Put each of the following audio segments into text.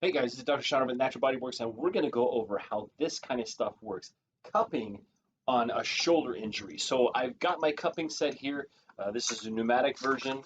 Hey guys, this is Dr. Sean with Natural BodyWorks, and we're going to go over how this kind of stuff works. Cupping on a shoulder injury. So I've got my cupping set here. This is a pneumatic version.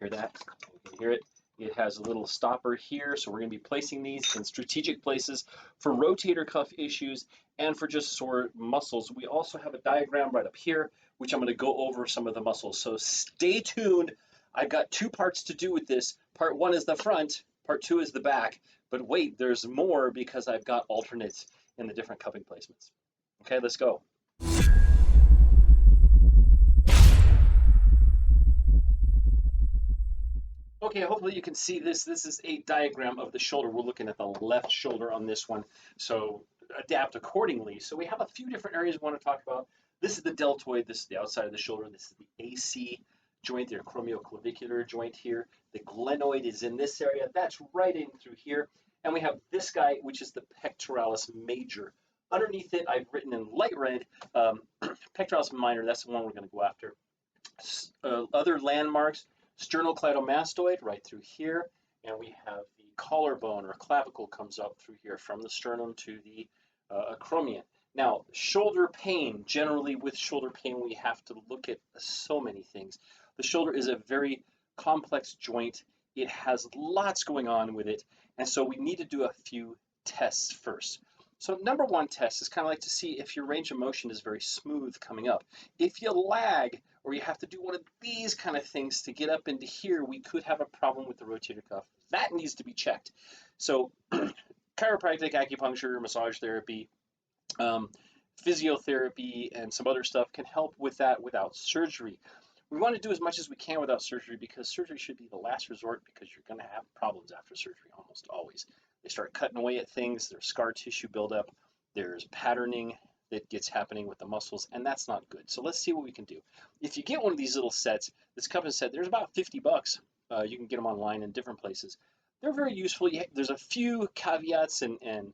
Hear that? You can hear it. It has a little stopper here, so we're going to be placing these in strategic places for rotator cuff issues and for just sore muscles. We also have a diagram right up here, which I'm going to go over some of the muscles. So stay tuned. I've got two parts to do with this. Part one is the front, part two is the back. But wait, there's more because I've got alternates in the different cupping placements. Okay, let's go. Okay, hopefully you can see this. This is a diagram of the shoulder. We're looking at the left shoulder on this one, so adapt accordingly. So we have a few different areas we want to talk about. This is the deltoid. This is the outside of the shoulder. This is the AC joint, the acromioclavicular joint here. The glenoid is in this area. That's right in through here. And we have this guy, which is the pectoralis major. Underneath it, I've written in light red, pectoralis minor. That's the one we're going to go after. Other landmarks, sternocleidomastoid right through here, and we have the collarbone or clavicle comes up through here from the sternum to the acromion. Now, shoulder pain, generally with shoulder pain, we have to look at so many things. The shoulder is a very complex joint. It has lots going on with it, and so we need to do a few tests first. So number one test is kind of like to see if your range of motion is very smooth coming up. If you lag or you have to do one of these kind of things to get up into here, we could have a problem with the rotator cuff. That needs to be checked. So chiropractic, acupuncture, massage therapy, physiotherapy, and some other stuff can help with that without surgery. We want to do as much as we can without surgery because surgery should be the last resort because you're going to have problems after surgery almost always. They start cutting away at things, there's scar tissue buildup, there's patterning that gets happening with the muscles, and that's not good. So let's see what we can do. If you get one of these little sets, this cupping set, there's about 50 bucks. You can get them online in different places. They're very useful. There's a few caveats and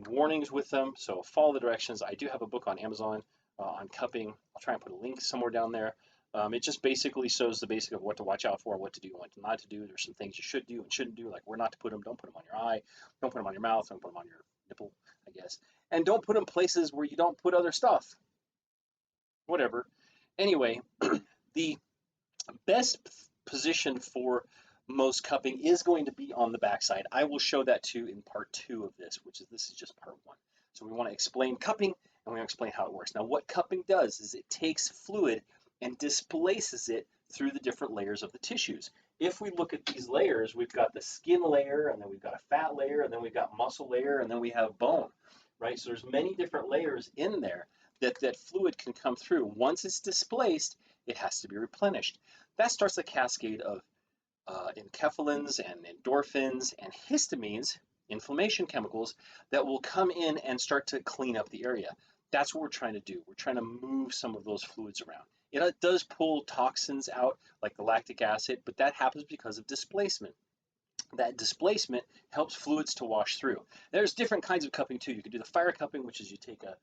warnings with them, so follow the directions. I do have a book on Amazon on cupping. I'll try and put a link somewhere down there. It just basically shows the basic of what to watch out for, what to do, and what not to do. There's some things you should do and shouldn't do, like where not to put them. Don't put them on your eye. Don't put them on your mouth. Don't put them on your nipple, I guess. And don't put them places where you don't put other stuff. Whatever. Anyway, the best position for most cupping is going to be on the backside. I will show that too in part two of this is just part one. So we want to explain cupping and we want to explain how it works. Now what cupping does is it takes fluid and displaces it through the different layers of the tissues. If we look at these layers, we've got the skin layer, and then we've got a fat layer, and then we've got muscle layer, and then we have bone, right? So there's many different layers in there that fluid can come through. Once it's displaced, it has to be replenished. That starts a cascade of enkephalins and endorphins and histamines, inflammation chemicals, that will come in and start to clean up the area. That's what we're trying to do. We're trying to move some of those fluids around. It does pull toxins out like the lactic acid, but that happens because of displacement. That displacement helps fluids to wash through. There's different kinds of cupping too. You can do the fire cupping, which is you take a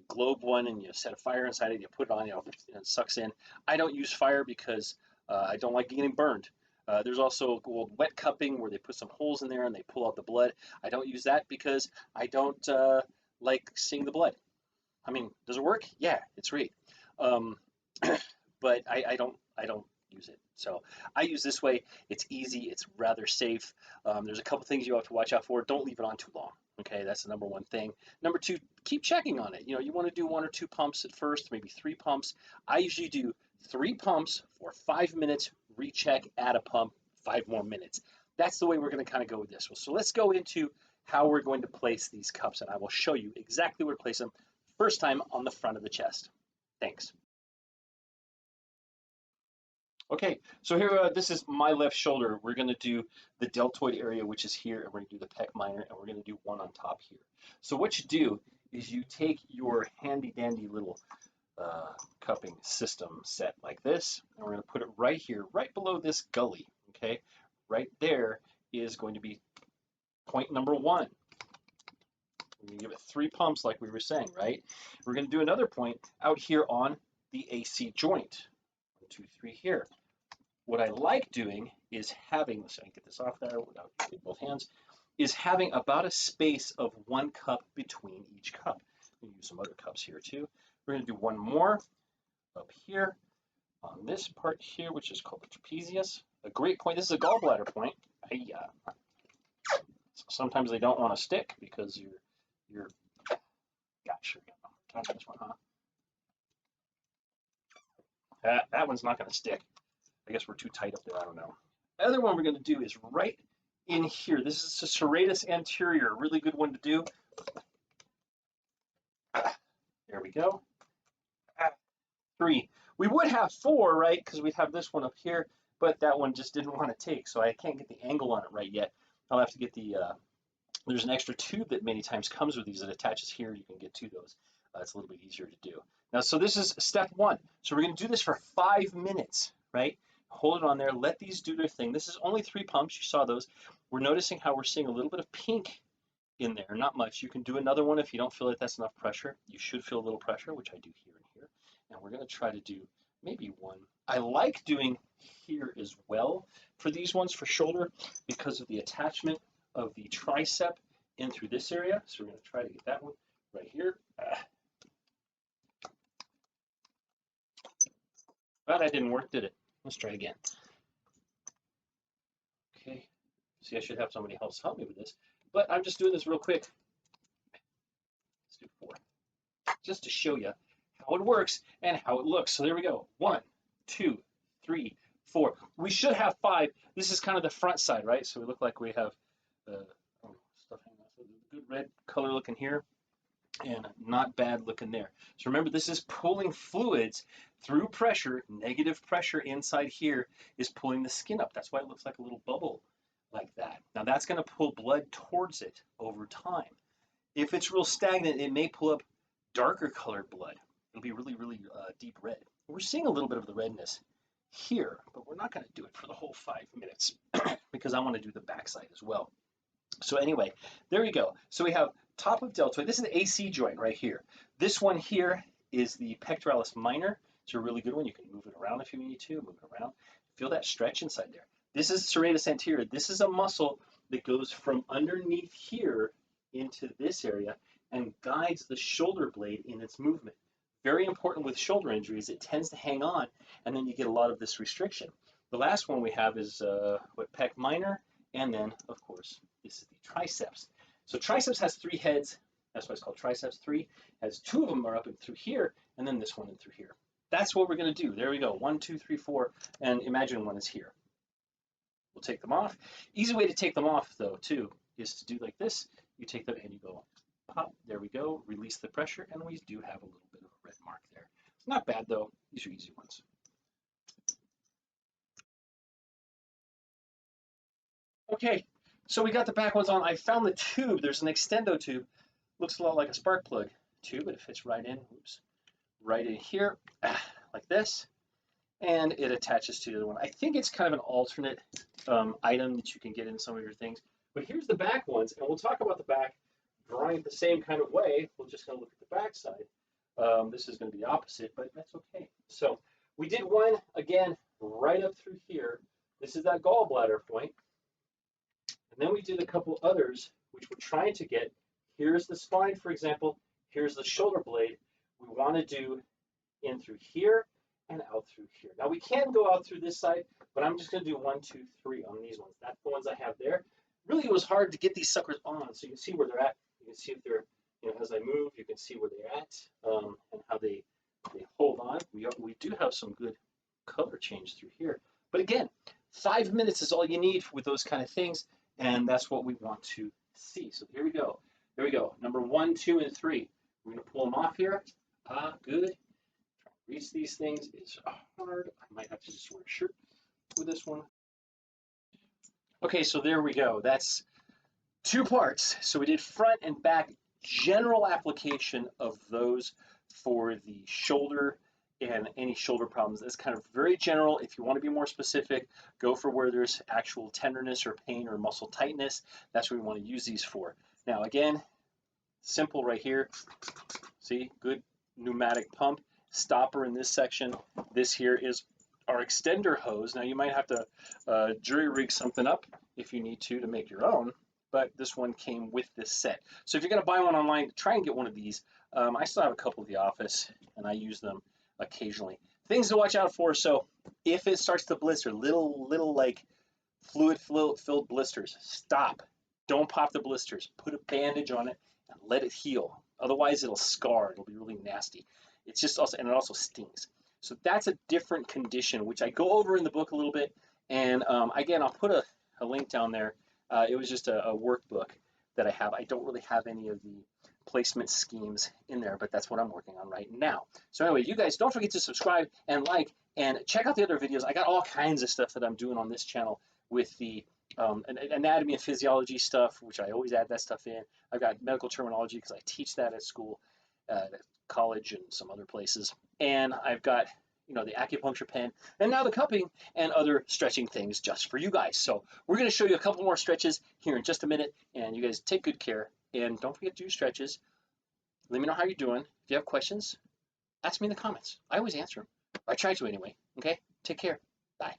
globe one and you set a fire inside it, you put it on, and it sucks in. I don't use fire because I don't like getting burned. There's also wet cupping where they put some holes in there and they pull out the blood. I don't use that because I don't like seeing the blood. I mean, does it work? Yeah, it's great. Um, but I don't use it. So I use this way. It's easy. It's rather safe. There's a couple things you have to watch out for. Don't leave it on too long. Okay, that's the number one thing. Number two, keep checking on it. You want to do 1 or 2 pumps at first, maybe 3 pumps. I usually do 3 pumps for 5 minutes, recheck, add a pump, 5 more minutes. That's the way we're going to kind of go with this. So let's go into how we're going to place these cups, and I will show you exactly where to place them. First time on the front of the chest. Thanks. Okay, so here, this is my left shoulder. We're going to do the deltoid area, which is here, and we're going to do the pec minor, and we're going to do one on top here. So what you do is you take your handy dandy little cupping system set like this, and we're going to put it right here, right below this gully, okay? Right there is going to be point number 1. We're going to give it 3 pumps like we were saying, right? We're going to do another point out here on the AC joint. 1, 2, 3 here. What I like doing is having, so I can get this off there without using both hands, is having about a space of 1 cup between each cup. We can use some other cups here too. We're going to do one more up here on this part here, which is called the trapezius. A great point. This is a gallbladder point. Sometimes they don't want to stick because you're gosh, touch this one, huh? That one's not going to stick. I guess we're too tight up there. I don't know. The other one we're going to do is right in here. This is the serratus anterior. Really good one to do. There we go. 3. We would have 4, right? Because we'd have this one up here, but that one just didn't want to take, so I can't get the angle on it right yet. I'll have to get the, there's an extra tube that many times comes with these that attaches here. You can get to those. It's a little bit easier to do. Now, so this is step 1. So we're going to do this for 5 minutes, right? Hold it on there. Let these do their thing. This is only 3 pumps. You saw those. We're noticing how we're seeing a little bit of pink in there. Not much. You can do another one if you don't feel like that's enough pressure. You should feel a little pressure, which I do here and here. And we're going to try to do maybe 1. I like doing here as well for these ones for shoulder because of the attachment of the tricep in through this area. So we're going to try to get that one right here. But that didn't work, did it? Let's try it again. Okay. See, I should have somebody else help me with this, but I'm just doing this real quick. Let's do 4, just to show you how it works and how it looks. So there we go. 1, 2, 3, 4. We should have 5. This is kind of the front side, right? So we look like we have stuff hanging off. So good red color looking here and not bad looking there. So remember, this is pulling fluids through pressure. Negative pressure inside here is pulling the skin up. That's why it looks like a little bubble like that. Now that's going to pull blood towards it over time. If it's real stagnant, it may pull up darker colored blood. It'll be really, really deep red. We're seeing a little bit of the redness here, but we're not going to do it for the whole 5 minutes because I want to do the backside as well. So anyway, there we go. So we have top of deltoid. This is the AC joint right here. This one here is the pectoralis minor. It's a really good one. You can move it around if you need to, move it around. Feel that stretch inside there. This is serratus anterior. This is a muscle that goes from underneath here into this area and guides the shoulder blade in its movement. Very important with shoulder injuries. It tends to hang on, and then you get a lot of this restriction. The last one we have is pec minor, and then, of course, this is the triceps. So triceps has 3 heads. That's why it's called triceps. 3 has 2 of them are up and through here, and then this one and through here. That's what we're going to do. There we go. 1, 2, 3, 4, and imagine one is here. We'll take them off. Easy way to take them off, though, too, is to do like this. You take them and you go pop. There we go. Release the pressure, and we do have a little bit of a red mark there. It's not bad, though. These are easy ones. Okay, so we got the back ones on. I found the tube. There's an extendo tube. Looks a lot like a spark plug tube, but it fits right in. Oops. Right in here, like this. And it attaches to the other one. I think it's kind of an alternate item that you can get in some of your things. But here's the back ones, and we'll talk about the back drawing it the same kind of way. We're just going to look at the back side. This is going to be opposite, but that's okay. So we did one, again, right up through here. This is that gallbladder point. And then we did a couple others, which we're trying to get. Here's the spine, for example. Here's the shoulder blade. We want to do in through here and out through here. Now we can go out through this side, but I'm just going to do 1, 2, 3 on these ones. That's the ones I have there. Really, it was hard to get these suckers on, so you can see where they're at. You can see if they're, as I move, you can see where they're at and how they hold on. We do have some good color change through here. But again, 5 minutes is all you need with those kind of things, and that's what we want to see. So here we go. There we go. Number 1, 2, and 3. We're going to pull them off here. Good. Try to reach these things is hard. I might have to just wear a shirt with this one. Okay, so there we go. That's 2 parts. So we did front and back, general application of those for the shoulder and any shoulder problems. That's kind of very general. If you want to be more specific, go for where there's actual tenderness or pain or muscle tightness. That's what we want to use these for. Now again, simple right here. See, good pneumatic pump. Stopper in this section. This here is our extender hose. Now you might have to jury rig something up if you need to make your own. but this one came with this set. So if you're going to buy one online, try and get one of these. I still have a couple at the office, and I use them occasionally. Things to watch out for. So if it starts to blister, little like fluid-filled blisters, stop. Don't pop the blisters. Put a bandage on it and let it heal. Otherwise, it'll scar. It'll be really nasty. It's just also, and it also stings. So that's a different condition, which I go over in the book a little bit. And again, I'll put a link down there. It was just a workbook that I have. I don't really have any of the placement schemes in there, but that's what I'm working on right now. So anyway, you guys don't forget to subscribe and like and check out the other videos. I got all kinds of stuff that I'm doing on this channel with the anatomy and physiology stuff, which I always add that stuff in. I've got medical terminology because I teach that at school, at college, and some other places. And I've got, you know, the acupuncture pen, and now the cupping and other stretching things just for you guys. So we're going to show you a couple more stretches here in just a minute, and you guys take good care. And don't forget to do stretches. Let me know how you're doing. If you have questions, ask me in the comments. I always answer them. I try to anyway. Okay? Take care. Bye.